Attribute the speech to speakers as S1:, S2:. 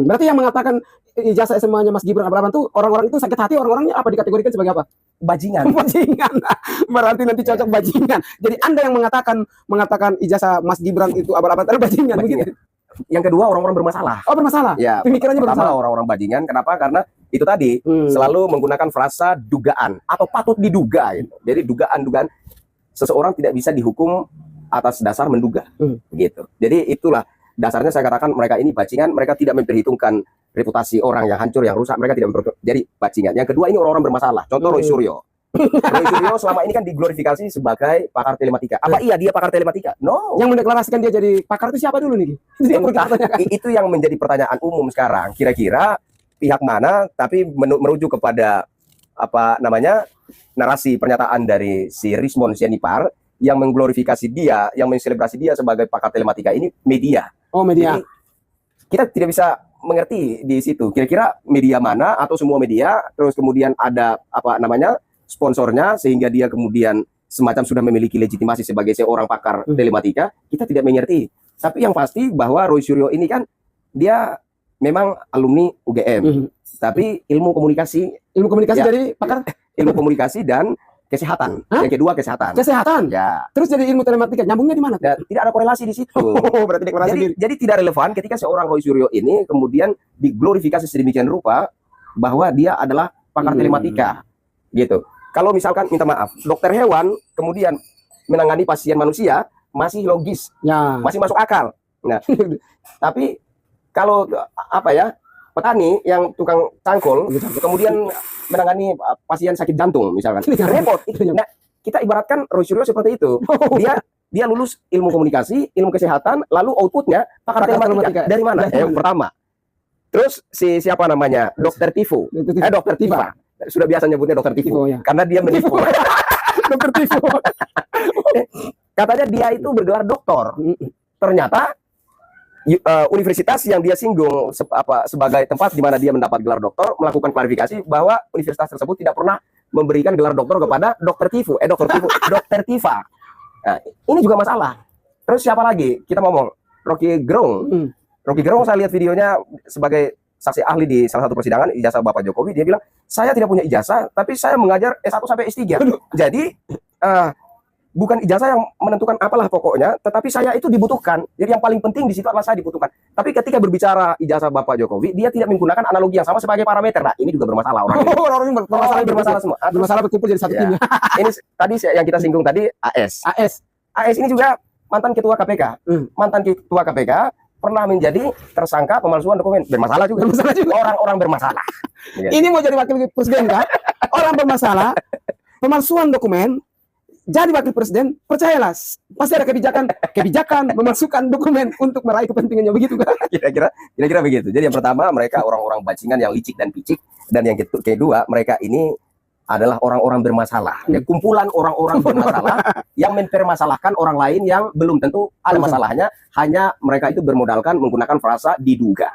S1: Berarti yang mengatakan ijazah SMA-nya Mas Gibran abal-abalan itu orang-orang itu sakit hati, orang-orangnya apa dikategorikan sebagai apa?
S2: Bajingan.
S1: Bajingan. Berarti nanti cocok bajingan. Jadi Anda yang mengatakan ijazah Mas Gibran itu abal-abalan adalah bajingan, begitu.
S2: Yang kedua orang-orang bermasalah.
S1: Oh, bermasalah.
S2: Ya,
S1: pemikirannya bermasalah.
S2: Orang-orang bajingan. Kenapa? Karena itu tadi selalu menggunakan frasa dugaan atau patut diduga gitu. Jadi dugaan-dugaan seseorang tidak bisa dihukum atas dasar menduga. Gitu. Jadi itulah dasarnya saya katakan mereka ini bajingan, mereka tidak memperhitungkan reputasi orang yang hancur, yang rusak, mereka tidak memperhitungkan. Jadi bajingan. Yang kedua ini orang-orang bermasalah. Contoh Roy Suryo. Roy Suryo selama ini kan diglorifikasi sebagai pakar telematika. Apa iya dia pakar telematika? No.
S1: Yang mendeklarasikan dia jadi pakar itu siapa dulu nih?
S2: Itu yang menjadi pertanyaan umum sekarang. Kira-kira pihak mana? Tapi merujuk kepada apa namanya narasi pernyataan dari si Rismond Sianipar yang mengglorifikasi dia, yang menselebrasi dia sebagai pakar telematika ini media.
S1: Oh, media.
S2: Jadi, kita tidak bisa mengerti di situ. Kira-kira media mana atau semua media? Terus kemudian ada apa namanya? Sponsornya sehingga dia kemudian semacam sudah memiliki legitimasi sebagai seorang pakar telematika, kita tidak mengerti. Tapi yang pasti bahwa Roy Suryo ini kan dia memang alumni UGM, tapi ilmu komunikasi ya,
S1: jadi pakar
S2: ilmu komunikasi dan kesehatan. Yang kedua kesehatan.
S1: Kesehatan.
S2: Ya.
S1: Terus jadi ilmu telematika, nyambungnya di mana?
S2: Tidak ada korelasi di situ.
S1: Berarti
S2: jadi tidak relevan ketika seorang Roy Suryo ini kemudian diglorifikasi sedemikian rupa bahwa dia adalah pakar telematika. Gitu. Kalau misalkan minta maaf, dokter hewan kemudian menangani pasien manusia masih logis,
S1: ya,
S2: masih masuk akal. Nah, tapi kalau apa ya petani yang tukang cangkul kemudian menangani pasien sakit jantung misalkan, repot. Nah, kita ibaratkan Roy Suryo seperti itu. Dia lulus ilmu komunikasi, ilmu kesehatan, lalu outputnya pakar telematika. Dari mana? Yang pertama. Terus siapa namanya? Dokter Tifo. Dokter Tifa. Sudah biasa nyebutnya dokter Tifo ya. Karena dia menipu.
S1: Dokter Tifo.
S2: Katanya dia itu bergelar doktor. Ternyata universitas yang dia singgung sebagai tempat di mana dia mendapat gelar doktor melakukan klarifikasi bahwa universitas tersebut tidak pernah memberikan gelar doktor kepada dokter Tifo. Dokter Tifa. Nah, ini juga masalah. Terus siapa lagi? Kita ngomong Rocky Gerung. Rocky Gerung saya lihat videonya sebagai saksi ahli di salah satu persidangan ijazah Bapak Jokowi, dia bilang saya tidak punya ijazah tapi saya mengajar S1 sampai S3. Jadi bukan ijazah yang menentukan apalah pokoknya, tetapi saya itu dibutuhkan. Jadi yang paling penting di situ adalah saya dibutuhkan. Tapi ketika berbicara ijazah Bapak Jokowi, dia tidak menggunakan analogi yang sama sebagai parameter. Nah, ini juga bermasalah orang.
S1: Orang bermasalah
S2: semua.
S1: Bermasalah berkumpul jadi satu tim.
S2: Ini tadi yang kita singgung tadi AS ini juga mantan ketua KPK. Mantan ketua KPK pernah menjadi tersangka pemalsuan dokumen. Bermasalah juga. Orang-orang bermasalah.
S1: Ini mau jadi wakil presiden kan? Orang bermasalah, pemalsuan dokumen, jadi wakil presiden, percayalah, pasti ada kebijakan memasukkan dokumen untuk meraih kepentingannya, begitu kan?
S2: Kira-kira begitu. Jadi yang pertama mereka orang-orang bajingan yang licik dan picik, dan yang kedua mereka ini adalah orang-orang bermasalah. Ya, kumpulan orang-orang bermasalah yang mempermasalahkan orang lain yang belum tentu ada masalahnya, hanya mereka itu bermodalkan menggunakan frasa diduga.